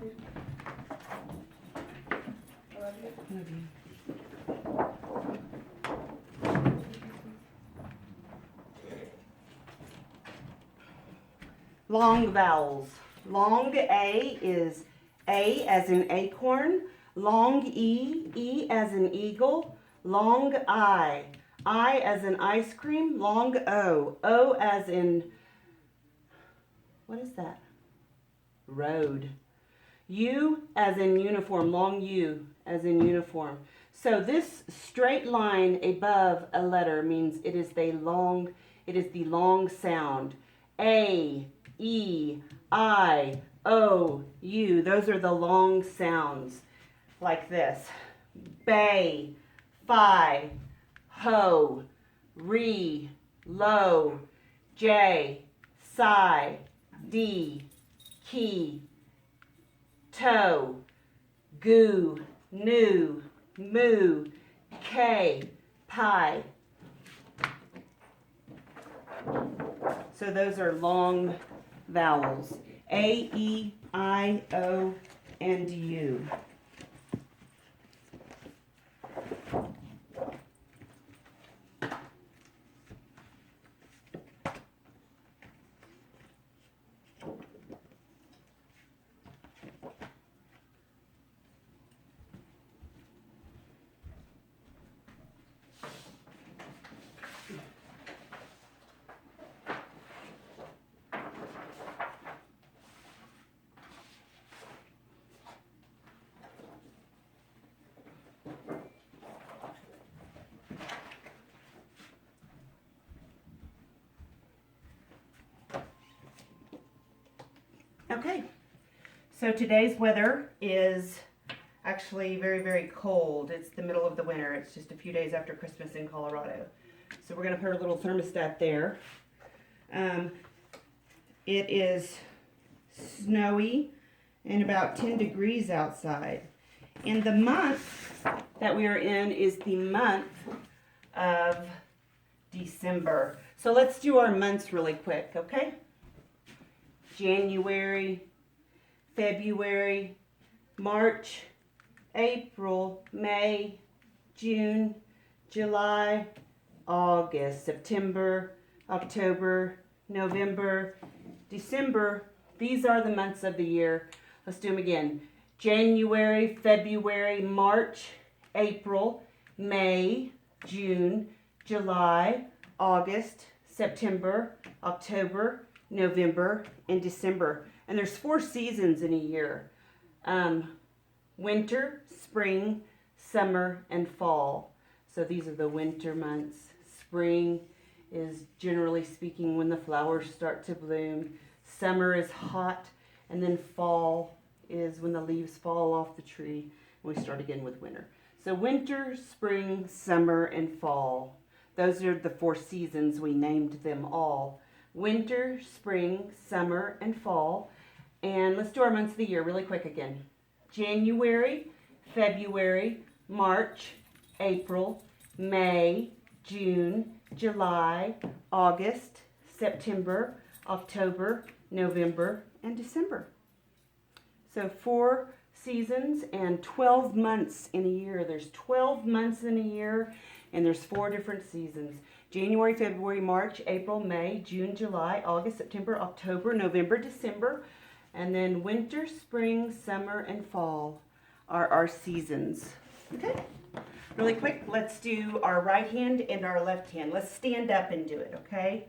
you. I love you. Love you. Long vowels. Long A is A as in acorn. Long E, E as in eagle. Long I as in ice cream. Long O, O as in, what is that? Road. U as in uniform. Long U as in uniform. So this straight line above a letter means it is the long sound. A, E, I, O, U. Those are the long sounds. Like this. Bay, fi, ho, re, lo, j, si, d, ki, toe, goo, new, moo, k, pi. So those are long vowels. A, E, I, O, and U. Okay, so today's weather is actually very, very cold. It's the middle of the winter. It's just a few days after Christmas in Colorado. So we're going to put a little thermostat there. It is snowy and about 10 degrees outside. And the month that we are in is the month of December. So let's do our months really quick, okay? January, February, March, April, May, June, July, August, September, October, November, December. These are the months of the year. Let's do them again. January, February, March, April, May, June, July, August, September, October, November, and December. And there's 4 seasons in a year. Winter, spring, summer, and fall. So these are the winter months. Spring is, generally speaking, when the flowers start to bloom. Summer is hot, and then fall is when the leaves fall off the tree. And we start again with winter. So winter, spring, summer, and fall. Those are the 4 seasons. We named them all. Winter, spring, summer, and fall. And let's do our months of the year really quick again. January, February, March, April, May, June, July, August, September, October, November, and December. So 4 seasons and 12 months in a year. There's 12 months in a year, and there's 4 different seasons. January, February, March, April, May, June, July, August, September, October, November, December. And then winter, spring, summer, and fall are our seasons. Okay? Really quick, let's do our right hand and our left hand. Let's stand up and do it, okay?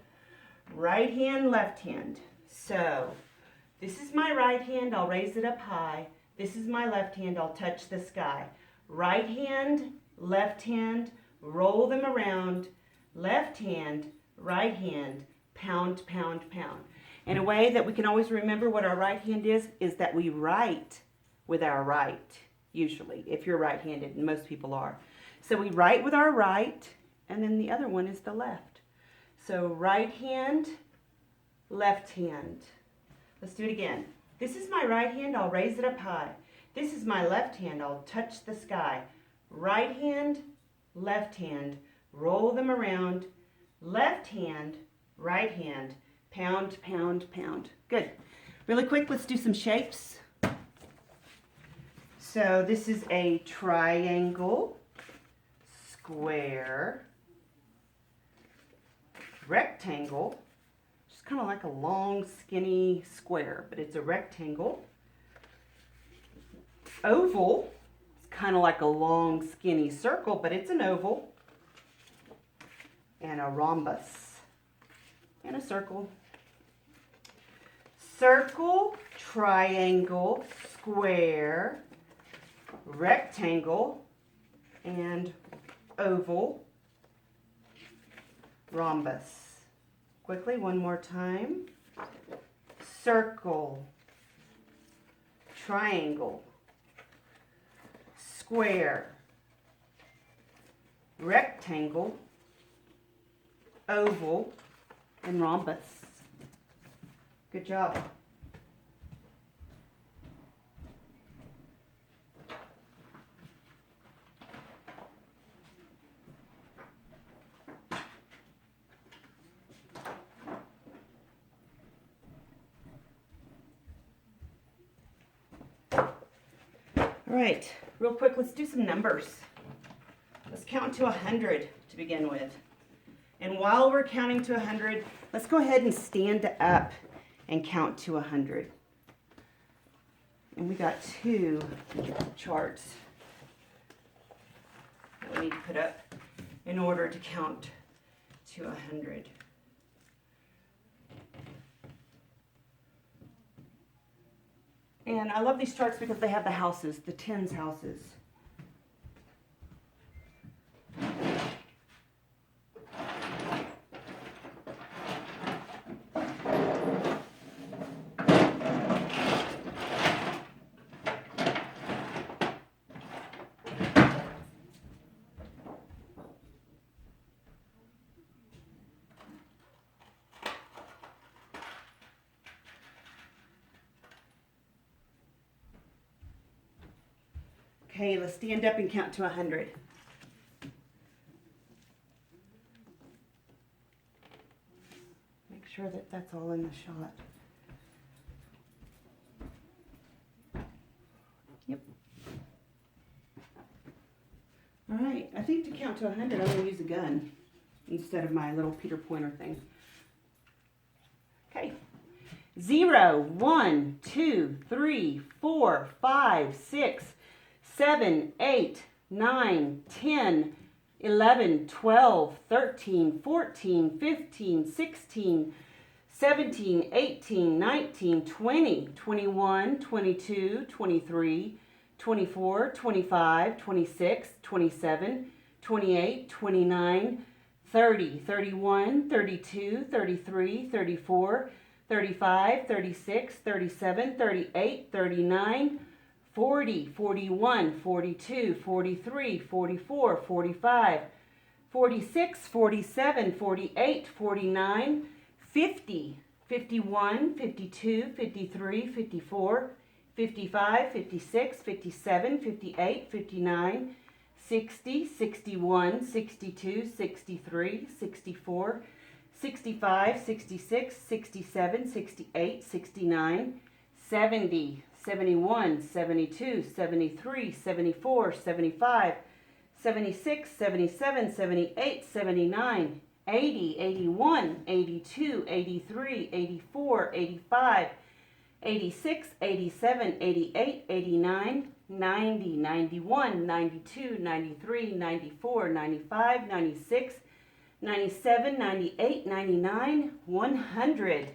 Right hand, left hand. So, this is my right hand, I'll raise it up high. This is my left hand, I'll touch the sky. Right hand, left hand, roll them around. Left hand, right hand, pound, pound, pound. And a way that we can always remember what our right hand is that we write with our right, usually, if you're right-handed, and most people are. So we write with our right, and then the other one is the left. So right hand, left hand. Let's do it again. This is my right hand, I'll raise it up high. This is my left hand, I'll touch the sky. Right hand, left hand, roll them around. Left hand, right hand, pound, pound, pound. Good. Really quick, let's do some shapes. So this is a triangle, square, rectangle, just kind of like a long skinny square, but it's a rectangle. Oval, it's kind of like a long skinny circle, but it's an oval. And a rhombus, and a circle. Circle, triangle, square, rectangle, and oval, rhombus. Quickly, one more time. Circle, triangle, square, rectangle, oval, and rhombus. Good job. All right, real quick, let's do some numbers. Let's count to 100 to begin with. And while we're counting to 100, let's go ahead and stand up and count to 100. And we got two charts that we need to put up in order to count to 100. And I love these charts because they have the houses, the tens houses. Okay, let's stand up and count to 100. Make sure that that's all in the shot. Yep. All right, I think to count to 100, I'm going to use a gun instead of my little Peter Pointer thing. Okay. 0, 1, 2, 3, 4, 5, 6, 7, 8, 9, 10, 11, 12, 13, 14, 15, 16, 17, 18, 19, 20, 21, 22, 23, 24, 25, 26, 27, 28, 29, 30, 31, 32, 33, 34, 35, 36, 37, 38, 39, 40, 41, 42, 43, 44, 45, 46, 47, 48, 49, 50, 51, 52, 53, 54, 55, 56, 57, 58, 59, 60, 61, 62, 63, 64, 65, 66, 67, 68, 69, 70, 71, 72, 73, 74, 75, 76, 77, 78, 79, 80, 81, 82, 83, 84, 85, 86, 87, 88, 89, 90, 91, 92, 93, 94, 95, 96, 97, 98, 99, 100.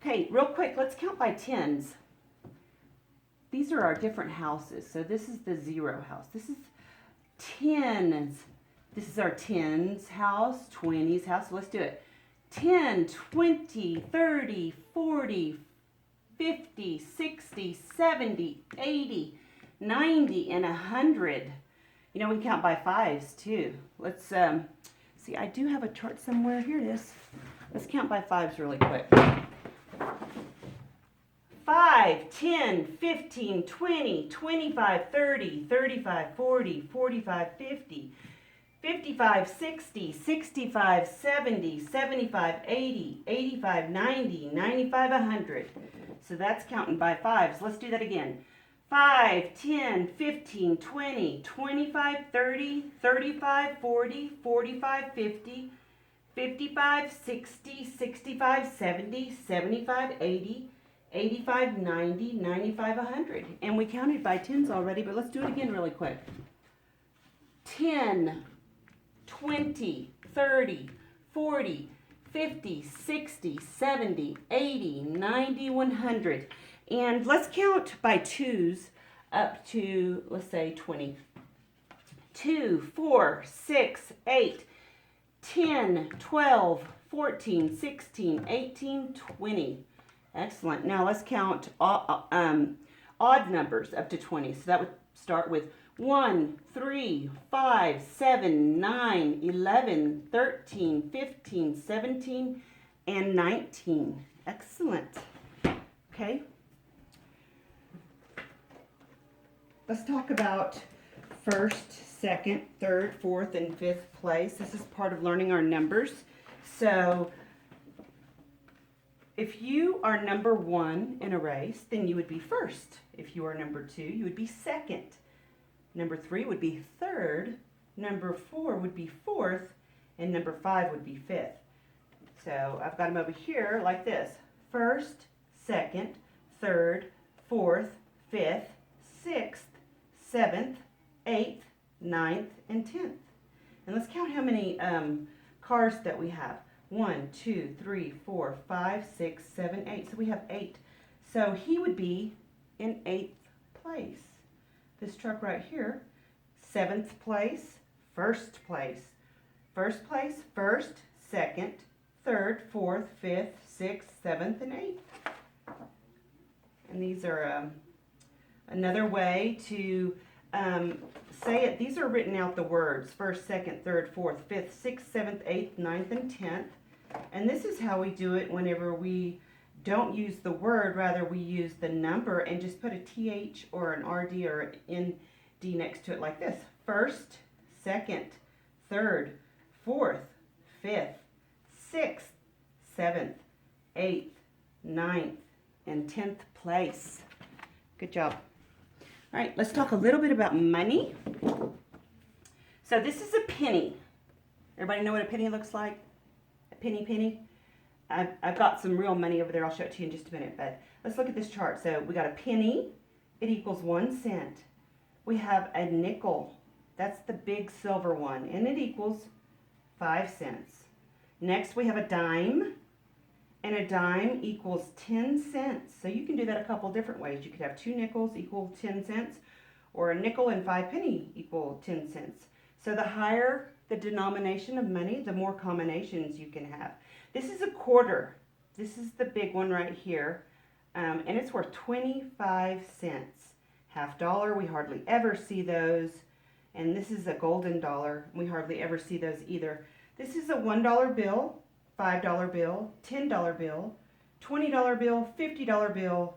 Okay, real quick, let's count by tens. These are our different houses. So this is the 0 house. This is tens. This is our tens house, 20s house. So let's do it. 10, 20, 30, 40, 50, 60, 70, 80, 90, and 100. You know, we can count by fives too. Let's see, I do have a chart somewhere. Here it is. Let's count by fives really quick. 5, 10, 15, 20, 25, 30, 35, 40, 45, 50, 55, 60, 65, 70, 75, 80, 85, 90, 95, 100. So that's counting by fives. Let's do that again. 5, 10, 15, 20, 25, 30, 35, 40, 45, 50, 55, 60, 65, 70, 75, 80, 85, 90, 95, 100. And we counted by tens already, but let's do it again really quick. 10, 20, 30, 40, 50, 60, 70, 80, 90, 100. And let's count by twos up to, let's say, 20. 2, 4, 6, 8, 10, 12, 14, 16, 18, 20. Excellent. Now let's count odd numbers up to 20. So that would start with 1, 3, 5, 7, 9, 11, 13, 15, 17, and 19. Excellent. Okay. Let's talk about first, second, third, fourth, and fifth place. This is part of learning our numbers. So if you are number 1 in a race, then you would be first. If you are number 2, you would be second. Number 3 would be third. Number 4 would be fourth. And number 5 would be fifth. So I've got them over here like this. First, second, third, fourth, fifth, sixth, 7th, 8th, 9th, and 10th. And let's count how many cars that we have. 1, 2, 3, 4, 5, 6, 7, 8. So we have 8. So he would be in 8th place. This truck right here, 7th place, 1st place. 1st place, 1st, 2nd, 3rd, 4th, 5th, 6th, 7th, and 8th. And these are another way to say it. These are written out the words. 1st, 2nd, 3rd, 4th, 5th, 6th, 7th, 8th, 9th, and 10th. And this is how we do it whenever we don't use the word. Rather, we use the number and just put a TH or an RD or an ND next to it like this. 1st, 2nd, 3rd, 4th, 5th, 6th, 7th, 8th, 9th, and 10th place. Good job. All right, let's talk a little bit about money. So this is a penny. Everybody know what a penny looks like? A penny? I've got some real money over there. I'll show it to you in just a minute. But let's look at this chart. So we got a penny. It equals 1 cent. We have a nickel. That's the big silver one. And it equals 5 cents. Next we have a dime. And a dime equals 10 cents. So you can do that a couple different ways. You could have 2 nickels equal 10 cents, or a nickel and 5 penny equal 10 cents. So the higher the denomination of money, the more combinations you can have. This is a quarter. This is the big one right here. And it's worth 25 cents. Half dollar, we hardly ever see those. And this is a golden dollar. We hardly ever see those either. This is a $1 bill. $5 bill, $10 bill, $20 bill, $50 bill,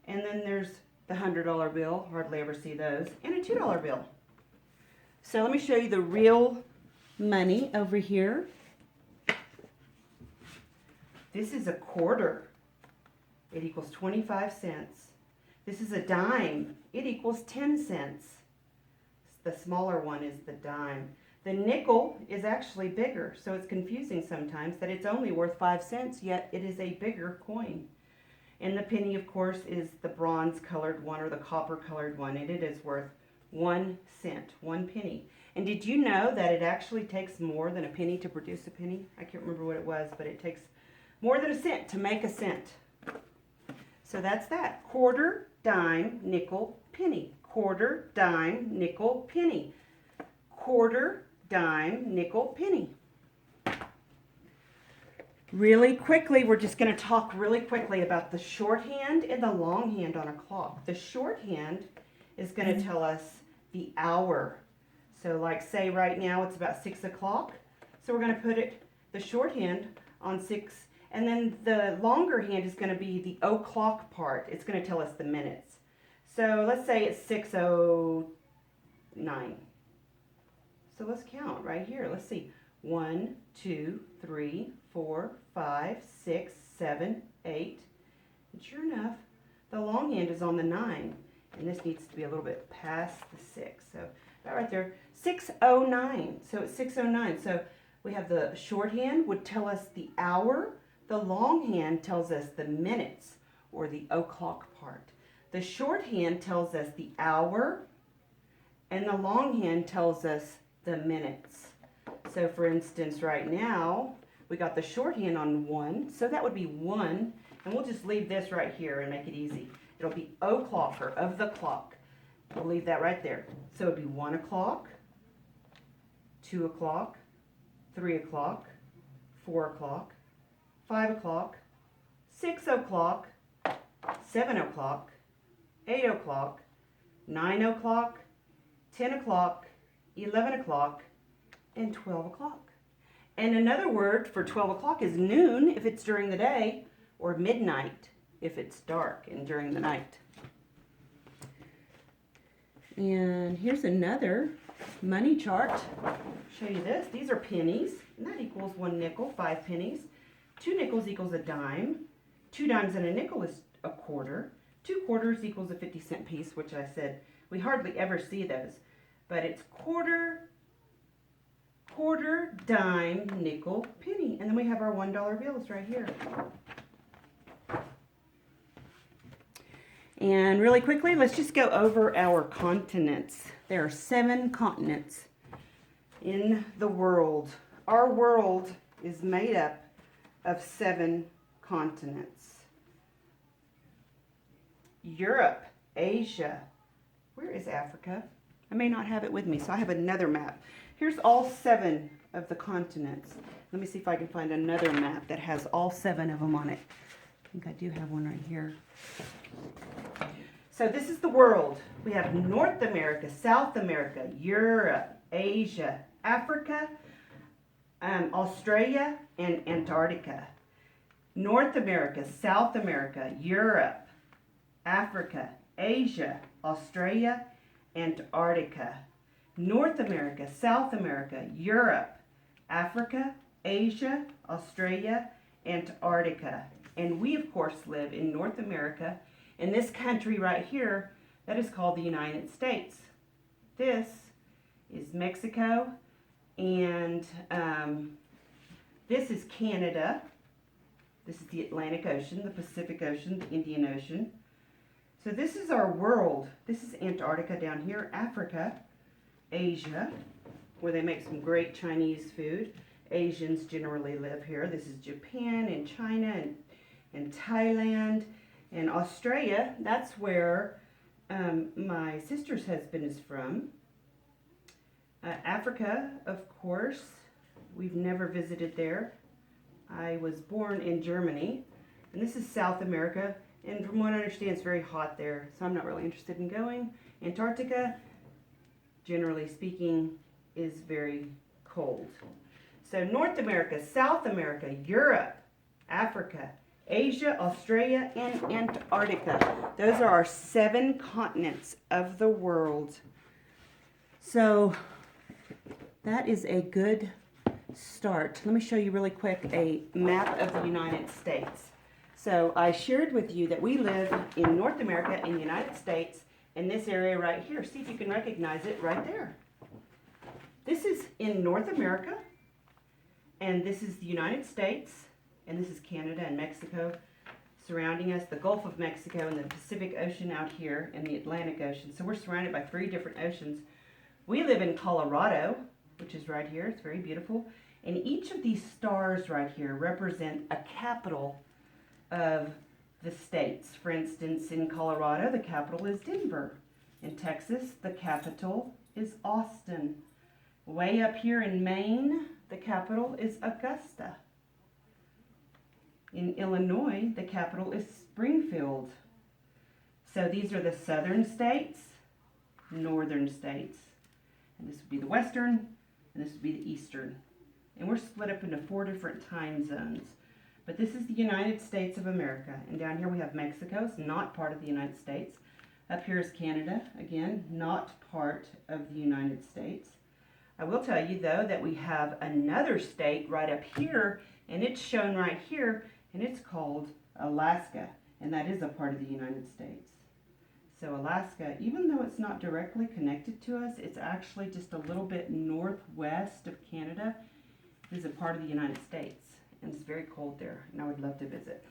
and then there's the $100 bill, hardly ever see those, and a $2 bill. So let me show you the real money over here. This is a quarter. It equals 25 cents. This is a dime. It equals 10 cents. The smaller one is the dime. The nickel is actually bigger, so it's confusing sometimes that it's only worth 5 cents, yet it is a bigger coin. And the penny, of course, is the bronze colored one or the copper colored one, and it is worth 1 cent, 1 penny. And did you know that it actually takes more than a penny to produce a penny? I can't remember what it was, but it takes more than a cent to make a cent. So that's that. Quarter, dime, nickel, penny. Quarter, dime, nickel, penny. Quarter, dime, nickel, penny. Really quickly, we're just going to talk really quickly about the shorthand and the longhand on a clock. The shorthand is going to tell us the hour. So like say right now it's about 6 o'clock. So we're going to put the shorthand on 6, and then the longer hand is going to be the o'clock part. It's going to tell us the minutes. So let's say it's 6:09. So let's count right here. Let's see. 1, 2, 3, 4, 5, 6, 7, 8. And sure enough, the longhand is on the 9. And this needs to be a little bit past the 6. So about right there, 6:09. So it's 6:09. So we have the shorthand would tell us the hour. The longhand tells us the minutes or the o'clock part. The shorthand tells us the hour, and the longhand tells us the minutes. So for instance, right now, we got the shorthand on 1, so that would be 1, and we'll just leave this right here and make it easy. It'll be o'clock or of the clock. We'll leave that right there. So it'd be 1 o'clock, 2 o'clock, 3 o'clock, 4 o'clock, 5 o'clock, 6 o'clock, 7 o'clock, 8 o'clock, 9 o'clock, 10 o'clock, 11 o'clock, and 12 o'clock. And another word for 12 o'clock is noon if it's during the day, or midnight if it's dark and during the night. And here's another money chart. I'll show you this. These are pennies, and that equals 1 nickel, 5 pennies. 2 nickels equals a dime. 2 dimes and a nickel is a quarter. 2 quarters equals a 50-cent piece, which I said we hardly ever see those. But it's quarter, dime, nickel, penny. And then we have our $1 bills right here. And really quickly, let's just go over our continents. There are 7 continents in the world. Our world is made up of 7 continents. Europe, Asia. Where is Africa? I may not have it with me, so I have another map. Here's all 7 of the continents. Let me see if I can find another map that has all 7 of them on it. I think I do have one right here. So this is the world. We have North America, South America, Europe, Asia, Africa, Australia, and Antarctica. North America, South America, Europe, Africa, Asia, Australia, Antarctica. North America, South America, Europe, Africa, Asia, Australia, Antarctica. And we, of course, live in North America, in this country right here that is called the United States. This is Mexico, and this is Canada. This is the Atlantic Ocean, the Pacific Ocean, the Indian Ocean. So this is our world. This is Antarctica down here, Africa, Asia, where they make some great Chinese food. Asians generally live here. This is Japan and China and Thailand and Australia. That's where my sister's husband is from. Africa, of course, we've never visited there. I was born in Germany, and this is South America, and from what I understand, it's very hot there, so I'm not really interested in going. Antarctica, generally speaking, is very cold. So North America, South America, Europe, Africa, Asia, Australia, and Antarctica. Those are our 7 continents of the world. So that is a good start. Let me show you really quick a map of the United States. So I shared with you that we live in North America in the United States in this area right here. See if you can recognize it right there. This is in North America, and this is the United States, and this is Canada and Mexico surrounding us, the Gulf of Mexico and the Pacific Ocean out here and the Atlantic Ocean. So we're surrounded by 3 different oceans. We live in Colorado, which is right here. It's very beautiful. And each of these stars right here represent a capital of the states. For instance, in Colorado, the capital is Denver. In Texas, the capital is Austin. Way up here in Maine, the capital is Augusta. In Illinois, the capital is Springfield. So these are the southern states, northern states. And this would be the western, and this would be the eastern. And we're split up into 4 different time zones. But this is the United States of America. And down here we have Mexico. It's not part of the United States. Up here is Canada. Again, not part of the United States. I will tell you, though, that we have another state right up here, and it's shown right here, and it's called Alaska. And that is a part of the United States. So Alaska, even though it's not directly connected to us, it's actually just a little bit northwest of Canada. It is a part of the United States, and it's very cold there, and I would love to visit.